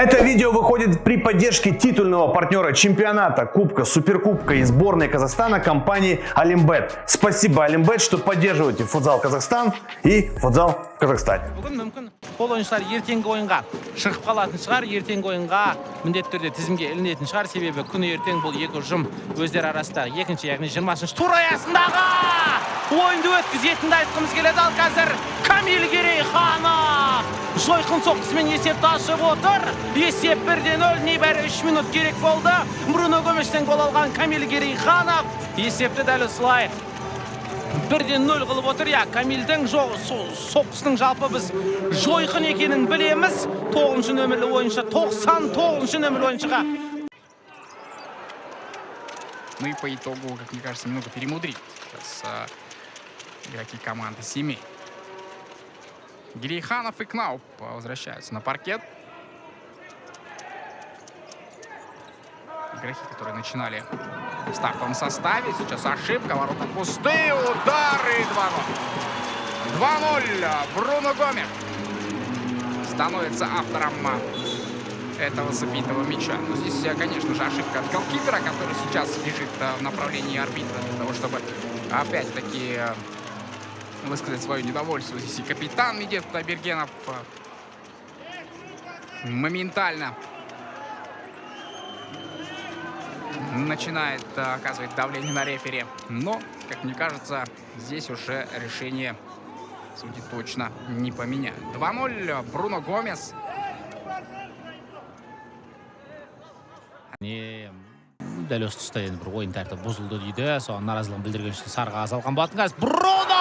Это видео выходит при поддержке титульного партнера чемпионата, кубка, суперкубка и сборной Казахстана компании Олимбет. Спасибо, Олимбет, что поддерживаете футзал Казахстан и футзал в Казахстане. Бүгін мүмкін қол ойыншылар ертеңгі ойынға шығып қалатын шығар, ертеңгі ойынға міндетті түрде тізімге ілінетін шығар, себебі күні ертең бұл екі ұжым өздері арасындағы екінші, яғни 20-ші тур аясындағы ойынды өткізетінді айтқымыз келеді. Ал қазір Камил Керейханов жойқын соққысымен есепті ашып отыр. Есеп 1-0, небәрі 3 минут керек болды. Бруно Гоместен гол алған Камил Керейханов есепті дәл осылай 1-0 қылып отыр. Камилдің соққысының жалпы біз жойқын екенін білеміз. 9-шы нөмірлі ойыншы, 99-шы нөмірлі ойыншыға. Ну и по итогу, как мне кажется, немного перемудрить сейчас игроки команды «Семей». Керейханов и Кнауп возвращаются на паркет. Игроки, которые начинали в стартовом составе. Сейчас ошибка, ворота пустые, удары 2-0. 2-0. Бруно Гомес становится автором этого забитого мяча. Но здесь, конечно же, ошибка от голкипера, который сейчас бежит в направлении арбитра для того, чтобы опять-таки высказать свое недовольство. Здесь и капитан Медет Абергенов моментально начинает оказывать давление на рефери. Но, как мне кажется, здесь уже решение судьи точно не поменяют. 2-0. Бруно Гомес. Дәл осы тұста енді бір ойын тәртібі бұзылды дейді. Соған наразылығын білдірген үшін сарыға салған болатын. Қазір Бруно!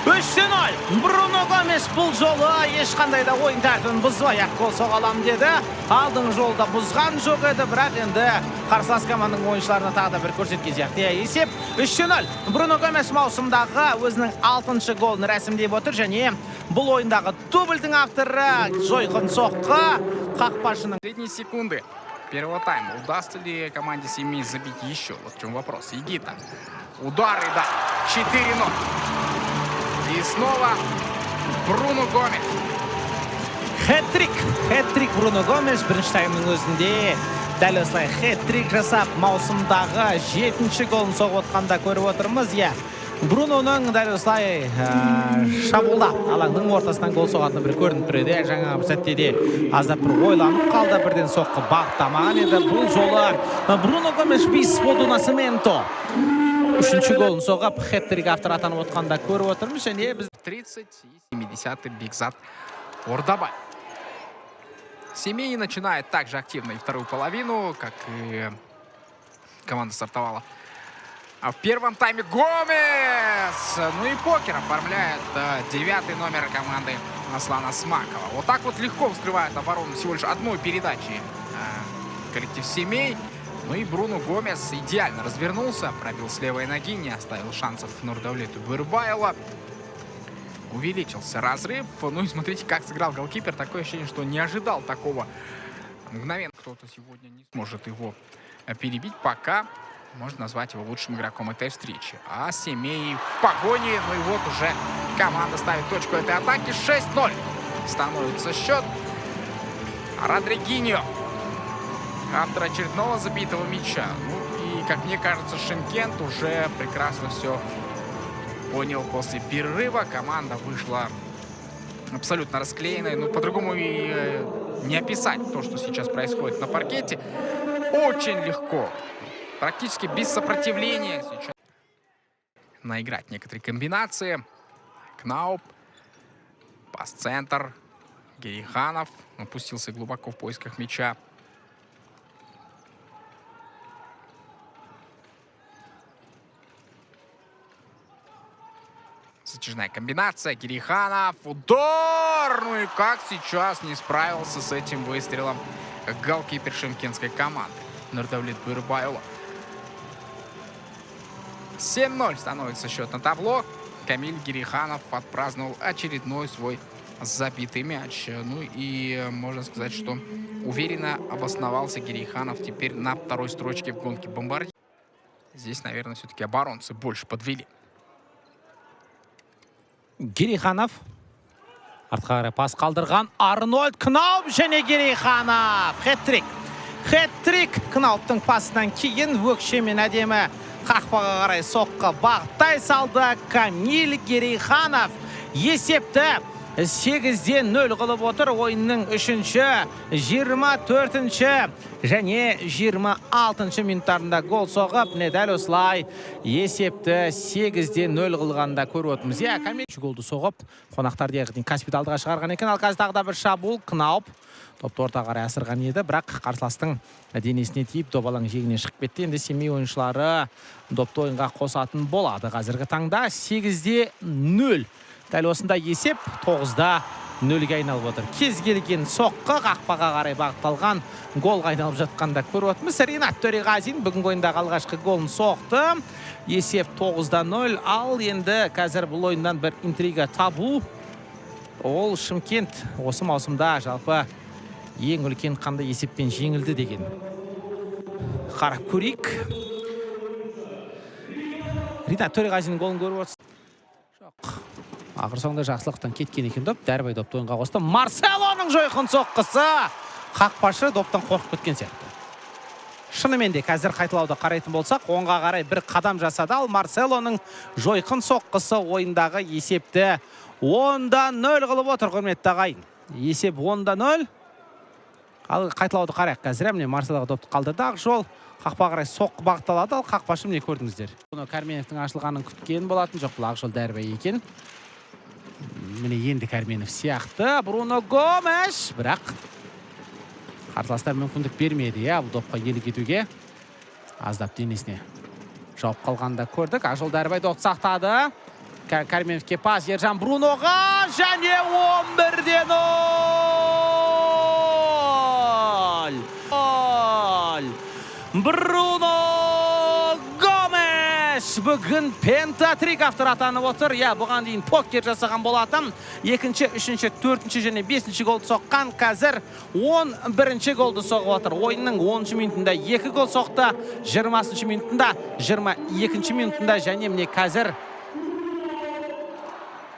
3-0. Бруно Гомес бұл жолы ешқандай да ойын тәртібін бұзбай гол соға аламын деді. Алдың жолда бұзған жоқ еді, бірақ енді қарсылас команданың ойыншыларына тағы да бір көрсеткен сияқты. Есеп 3-0. Бруно Гомес маусымдағы өзінің 6-шы голын рәсімдеп отыр, және бұл ойындағы дубльдің авторы жойқын соққы қақпашының. Последние секунды первого тайма. Удастся ли команде «Семей» забить еще? Вот в чем вопрос. Игита. Удары, да. 4-0. И снова Бруно Гомес. Хэт-трик Бруно Гомес бірінші таймның өзінде дәл осылай хэт-трик жасап маусымдағы 7-ші голын соғып отқанда көріп отырмыз. Бруноның дәл осылай шабуылда алаңның ортасынан гол соғатыны бір көрініп тұр еді. Жаңа бір сәтте де аздап бір ойланып қалды, бірден соққы бағыттамаған еді. Бұл жолы Бруно Гомес бис воду на цементу. 3-ші голын соғып хэт-трик автор атанып отқанда көріп отырмыз. Және біз 30 и 70-й Бекзат Ордабай. Семей начинает также активно и вторую половину, как и команда стартовала. А в первом тайме Гомес! Ну и покер оформляет 9-й номер команды Аслана Смакова. Вот так вот легко вскрывает оборону всего лишь одной передачи коллектив «Семей». Ну и Бруно Гомес идеально развернулся, пробил с левой ноги, не оставил шансов Нурдавлету Бырбаева. Увеличился разрыв. Ну и смотрите, как сыграл голкипер. Такое ощущение, что не ожидал такого мгновенно. Кто-то сегодня не сможет его перебить, пока можно назвать его лучшим игроком этой встречи. А «Семей» в погоне. Ну и вот уже команда ставит точку этой атаки. 6-0 становится счет. Родригиньо, автор очередного забитого мяча. Ну и, как мне кажется, Шимкент уже прекрасно все понял после перерыва. Команда вышла абсолютно расклеенной. Ну, по-другому и не описать то, что сейчас происходит на паркете. Очень легко, практически без сопротивления сейчас наиграть некоторые комбинации. Кнауп, пас-центр, Керейханов опустился глубоко в поисках мяча. Затяжная комбинация. Керейханов. Удар! Ну и как сейчас не справился с этим выстрелом голкипер шимкентской команды Нурдавлет Бырбаева. 7-0 становится счет на табло. Камиль Керейханов отпраздновал очередной свой забитый мяч. Ну и можно сказать, что уверенно обосновался Керейханов теперь на второй строчке в гонке бомбардира. Здесь, наверное, все-таки оборонцы больше подвели. Керейханов Артқа қарай пас қалдырған Арнольд Кнауп және Герейханов. Хет-трик Кнауптың пасынан кейін өкшемен әдемі қақпаға қарай соққы бағыттай салды Камил Герейханов. Есепті 8-0 қылып отыр. Ойынның 3-ші, 24-ші және 26-ші минуттарында гол соғып, дәл осылай есепті 8-0 қылғанда көріп отырмыз. Камил голды соғып, қонақтар яғни Каспийді алдыға шығарған екен. Ал қазір тағы да бір шабуыл. Кнауп топты орта қарай асырған еді, бірақ қарсыластың денесіне тиіп добалаң жегіне шығып кетті. Енді Семей ойыншылары допты ойынға қосатын болады. Қазіргі таңда 8-0. Дәл осында есеп 9-0-ге айналып отыр. Кез келген соққы қақпаға қарай бағытталған голға айналып жатқанда көріп отырмыз. Ринат Төреғазин бүгінгі ойындағы алғашқы голын соқты. Есеп 9-0. Ал енді қазір бұл ойындан бір интрига табу. Ол Шымкент осы маусымда жалпы ең үлкен қандай есеппен жеңілді деген. Қарап көрейік. Ринат Төреғазиннің голын көріп отырсыз. Жоқ. Ақыр соңында жақсылықтан кеткен екен доп. Дәрбай допты ойынға қосты. Марселоның жойқын соққысы. Қақпашы доптан қорқып кеткен сияқты. Шынымен де қазір қайталауды қарайтын болсақ, оңға қарай бір қадам жасады. Ал Марселоның жойқын соққысы ойындағы есепті 10-0 қылып отыр, құрметті ағайын. Есеп 10-0. Ал қайталауды қарайық қазір. Міне Марселоға допты қалдырды. Ақжол қақпа қарай соққы бағытталады. Ал қақпашы міне көрдіңіздер. Бұны Кәрменовтің ашылғанын күткен болатын жоқ. Бұл Ақжол Дәрбай екен. Міне енді Кәрменов сияқты. Бруно Гомеш. Бірақ қарсыластар мүмкіндік бермеді. Бұл допқа елі кетуге. Аздап денесіне жауып қалғанда көрдік. Ақжол Дәрбай допты сақтады. Кәрменовке пас Ержан Бруноға және 11-0. Бруно Гомеш бүгін пентатрик автор атанып отыр. Бұған дейін покер жасаған болатын. 2-ші, 3-ші, 4-ші және 5-ші голды соққан. Қазір 11-ші голды соғып отыр. Ойынның 10-ші минутында 2 гол соқты. 20-ші минутында, 22-ші минутында және міне қазір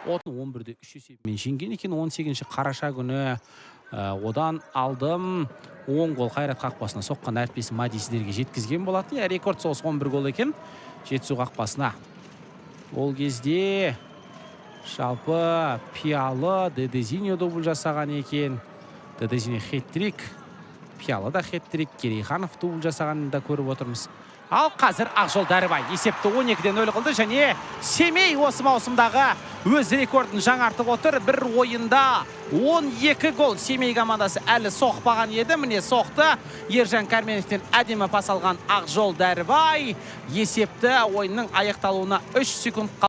11-де 3 есебімен жеңген екен. 18-ші қараша күні одан алдым 10 гол Қайрат қақпасына соққан әріптесі Мади сіздерге жеткізген болатын. Рекорд соғыс 11 гол екен Жетісу қақпасына. Ол кезде жалпы Пиалы Дедезиньо дубль жасаған екен. Дедезиньо хет-трик, Пиалы да хет-трик, Герейханов дубль жасағанын да көріп отырмыз. Ал қазір Ақжол Дәрбай есепті 12-0 қылды және Семей осы маусымдағы өз рекордын жаңартып отыр. Бір ойында 12 гол Семей командасы әлі соқпаған еді. Міне соқты. Ержан Кәрменовтен әдемі пас алған Ақжол Дәрбай есепті ойынның аяқталуына 3 секунд қалды.